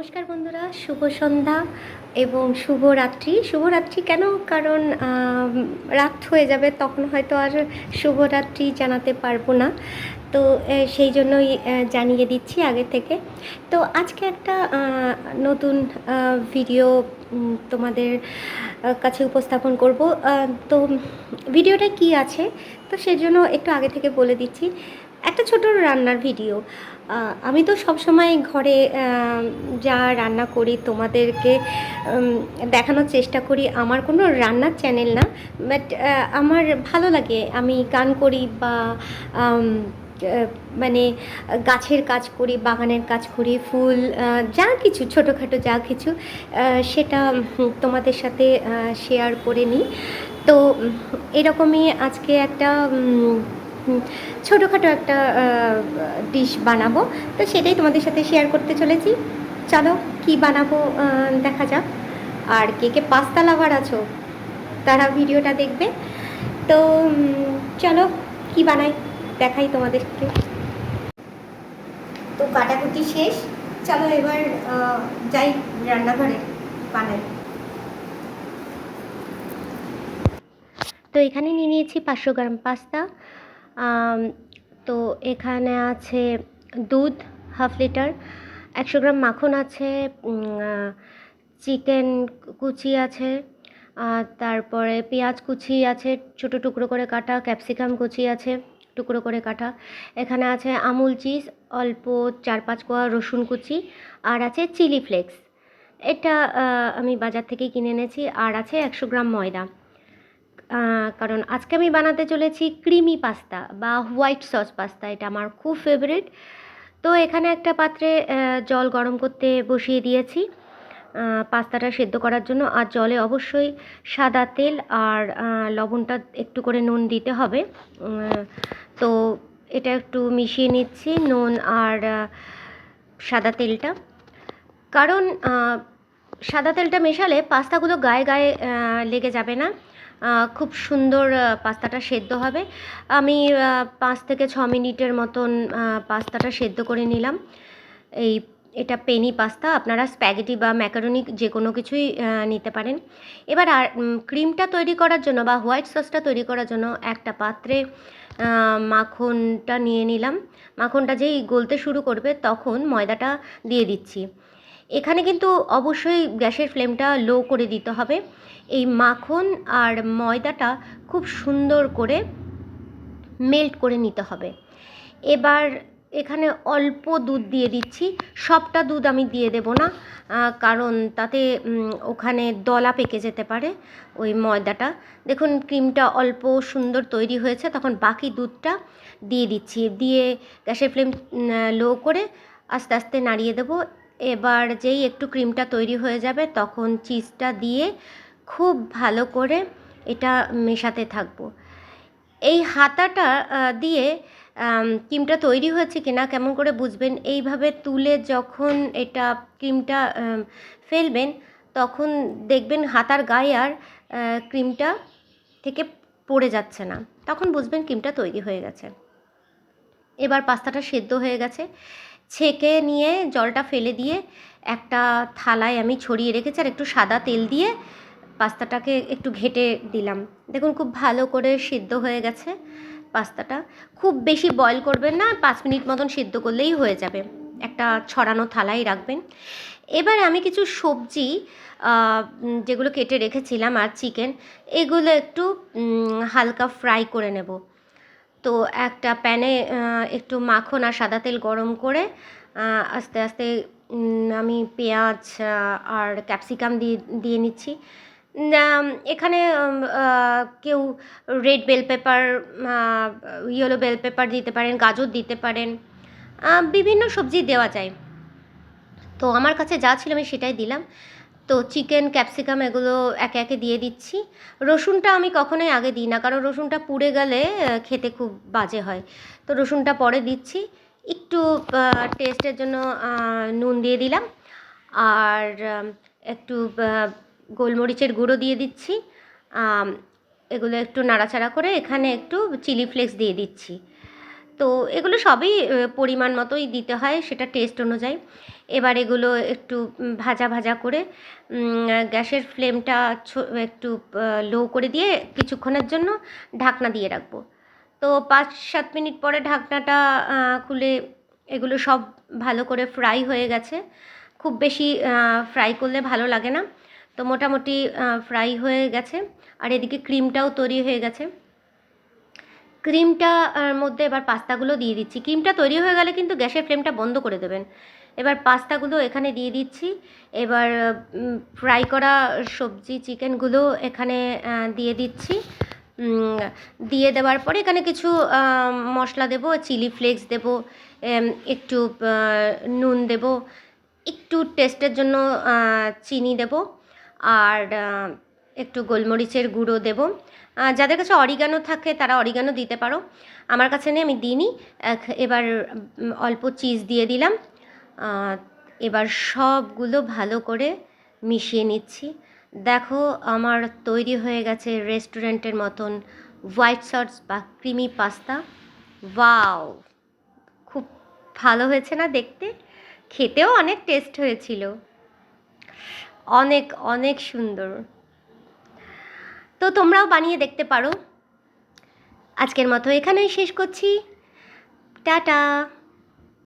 নমস্কার বন্ধুরা, শুভ সন্ধ্যা এবং শুভরাত্রি। শুভরাত্রি কেন? কারণ রাত হয়ে যাবে, তখন হয়তো আর শুভরাত্রি জানাতে পারবো না। তো সেই জন্যই জানিয়ে দিচ্ছি আগে থেকে। তো আজকে একটা নতুন ভিডিও তোমাদের কাছে উপস্থাপন করব। তো ভিডিওটা কি আছে, তো সেজন্য একটু আগে থেকে বলে দিচ্ছি। একটা ছোট রান্নার ভিডিও। আমি তো সবসময় ঘরে যা রান্না করি তোমাদেরকে দেখানোর চেষ্টা করি। আমার কোনো রান্নার চ্যানেল না, বাট আমার ভালো লাগে। আমি গান করি বা মানে গাছের কাজ করি, বাগানের কাজ করি, ফুল যা কিছু ছোটোখাটো যা কিছু সেটা তোমাদের সাথে শেয়ার করে নিই। তো এরকমই আজকে একটা ছোটোখাটো একটা ডিশ বানাবো, তো সেটাই তোমাদের সাথে শেয়ার করতে চলেছি। চলো কি বানাবো দেখা যাক। আর কে কে পাস্তা লাভার আছো তারা ভিডিওটা দেখবে। তো চলো কি বানাই দেখাই তোমাদেরকে। তো কাটাকুটি শেষ, চলো এবার যাই রান্নাঘরে বানাই। তো এখানে নিয়ে নিয়েছি 500 গ্রাম পাস্তা। তো এখানে আছে দুধ হাফ লিটার, 100 গ্রাম মাখন আছে, চিকেন কুচি আছে, তারপরে পেঁয়াজ কুচি আছে ছোটো টুকরো করে কাটা, ক্যাপসিকাম কুচি আছে টুকরো করে কাটা, এখানে আছে আমুল চিজ, অল্প 4-5 কোয়া রসুন কুচি, আর আছে চিলি ফ্লেক্স। এটা আমি বাজার থেকেই কিনে এনেছি। আর আছে 100 গ্রাম ময়দা, কারণ আজকে আমি বানাতে চলেছি ক্রিমি পাস্তা বা হোয়াইট সস পাস্তা। এটা আমার খুব ফেভারিট। তো এখানে একটা পাত্রে জল গরম করতে বসিয়ে দিয়েছি পাস্তাটা সেদ্ধ করার জন্য। আর জলে অবশ্যই সাদা তেল আর লবণটা একটু করে নুন দিতে হবে। তো এটা একটু মিশিয়ে নিচ্ছি, নুন আর সাদা তেলটা। কারণ সাদা তেলটা মেশালে পাস্তাগুলো গায়ে গায়ে লেগে যাবে না, খুব সুন্দর পাস্তাটা সেদ্ধ হবে। আমি 5 থেকে 6 মিনিটের মতন পাস্তাটা সেদ্ধ করে নিলাম। এটা পেনি পাস্তা, আপনারা স্প্যাগেটি বা ম্যাকারনি যে কোনো কিছুই নিতে পারেন। এবার আর ক্রিমটা তৈরি করার জন্য বা হোয়াইট সসটা তৈরি করার জন্য একটা পাত্রে মাখনটা নিয়ে নিলাম। মাখনটা যেই গলতে শুরু করবে তখন ময়দাটা দিয়ে দিচ্ছি। এখানে কিন্তু অবশ্যই গ্যাসের ফ্লেমটা লো করে দিতে হবে। এই মাখন আর ময়দাটা খুব সুন্দর করে মেল্ট করে নিতে হবে। এবার এখানে অল্প দুধ দিয়ে দিচ্ছি, সবটা দুধ আমি দিয়ে দেব না, কারণ তাতে ওখানে দলা পেকে যেতে পারে ওই ময়দাটা। দেখুন ক্রিমটা অল্প সুন্দর তৈরি হয়েছে, তখন বাকি দুধটা দিয়ে দিচ্ছি। দিয়ে গ্যাসের ফ্লেম লো করে আস্তে আস্তে নাড়িয়ে দেবো। এবার যেই একটু ক্রিমটা তৈরি হয়ে যাবে তখন চিজটা দিয়ে খুব ভালো করে এটা মেশাতে থাকবো। এই হাতাটা দিয়ে ক্রিমটা তৈরি হয়েছে কিনা কেমন করে বুঝবেন? এইভাবে তুলে যখন এটা ক্রিমটা ফেলবেন তখন দেখবেন হাতার গায়ে আর ক্রিমটা থেকে পড়ে যাচ্ছে না, তখন বুঝবেন ক্রিমটা তৈরি হয়ে গেছে। এবার পাস্তাটা সেদ্ধ হয়ে গেছে, ছেঁকে নিয়ে জলটা ফেলে দিয়ে একটা থালায় আমি ছড়িয়ে রেখেছি, আর একটু সাদা তেল দিয়ে পাস্তাটাকে একটু ঘেঁটে দিলাম। দেখুন খুব ভালো করে সিদ্ধ হয়ে গেছে পাস্তাটা। খুব বেশি বয়েল করবেন না, 5 মিনিট মতন সিদ্ধ করলেই হয়ে যাবে। একটা ছড়ানো থালায় রাখবেন। এবারে আমি কিছু সবজি যেগুলো কেটে রেখেছিলাম আর চিকেন, এগুলো একটু হালকা ফ্রাই করে নেব। তো একটা প্যানে একটু মাখন আর সাদা তেল গরম করে আস্তে আস্তে আমি পেঁয়াজ আর ক্যাপসিকাম দিয়ে নিচ্ছি। এখানে কেউ red bell pepper, yellow bell pepper দিতে পারেন, গাজর দিতে পারেন, বিভিন্ন সবজি দেওয়া যায়। তো আমার কাছে যা ছিল আমি সেটাই দিলাম। তো চিকেন ক্যাপসিকাম এগুলো একে একে দিয়ে দিচ্ছি। রসুনটা আমি কখনোই আগে দিই না, কারণ রসুনটা পুড়ে গেলে খেতে খুব বাজে হয়। তো রসুনটা পরে দিচ্ছি। একটু টেস্টের জন্য নুন দিয়ে দিলাম, আর একটু গোলমরিচের গুঁড়ো দিয়ে দিচ্ছি। এগুলো একটু নাড়াচাড়া করে এখানে একটু চিলি ফ্লেক্স দিয়ে দিচ্ছি। তো এগুলো সবই পরিমাণ মতোই দিতে হয়, সেটা টেস্ট অনুযায়ী। এবার এগুলো একটু ভাজা ভাজা করে গ্যাসের ফ্লেমটা একটু লো করে দিয়ে কিছুক্ষণের জন্য ঢাকনা দিয়ে রাখবো। তো 5-7 মিনিট পরে ঢাকনাটা খুলে এগুলো সব ভালো করে ফ্রাই হয়ে গেছে। খুব বেশি ফ্রাই করলে ভালো লাগে না। তো মোটামুটি ফ্রাই হয়ে গেছে, আর এদিকে ক্রিমটাও তৈরি হয়ে গেছে। ক্রিমটা মধ্যে এবার পাস্তাগুলো দিয়ে দিচ্ছি। ক্রিমটা তৈরি হয়ে গেলে কিন্তু গ্যাসের ফ্লেমটা বন্ধ করে দেবেন। এবার পাস্তাগুলো এখানে দিয়ে দিচ্ছি। এবার ফ্রাই করা সবজি চিকেনগুলো এখানে দিয়ে দিচ্ছি। দিয়ে দেওয়ার পরে এখানে কিছু মশলা দেবো, চিলি ফ্লেক্স দেবো, একটু নুন দেবো, একটু টেস্টের জন্য চিনি দেবো, আর একটু গোলমরিচের গুঁড়ো দেবো। যাদের কাছে অরিগানো থাকে তারা অরিগানো দিতে পারো, আমার কাছে নেই, আমি দিইনি। এবার অল্প চিজ দিয়ে দিলাম। এবার সবগুলো ভালো করে মিশিয়ে নিচ্ছি। দেখো আমার তৈরি হয়ে গেছে রেস্টুরেন্টের মতন হোয়াইট সস বা ক্রিমি পাস্তা। ওয়াও, খুব ভালো হয়েছে না দেখতে? খেতেও অনেক টেস্ট হয়েছিল, অনেক অনেক সুন্দর। তো তোমরাও বানিয়ে দেখতে পারো। আজকের মতো এখানেই শেষ করছি। টাটা।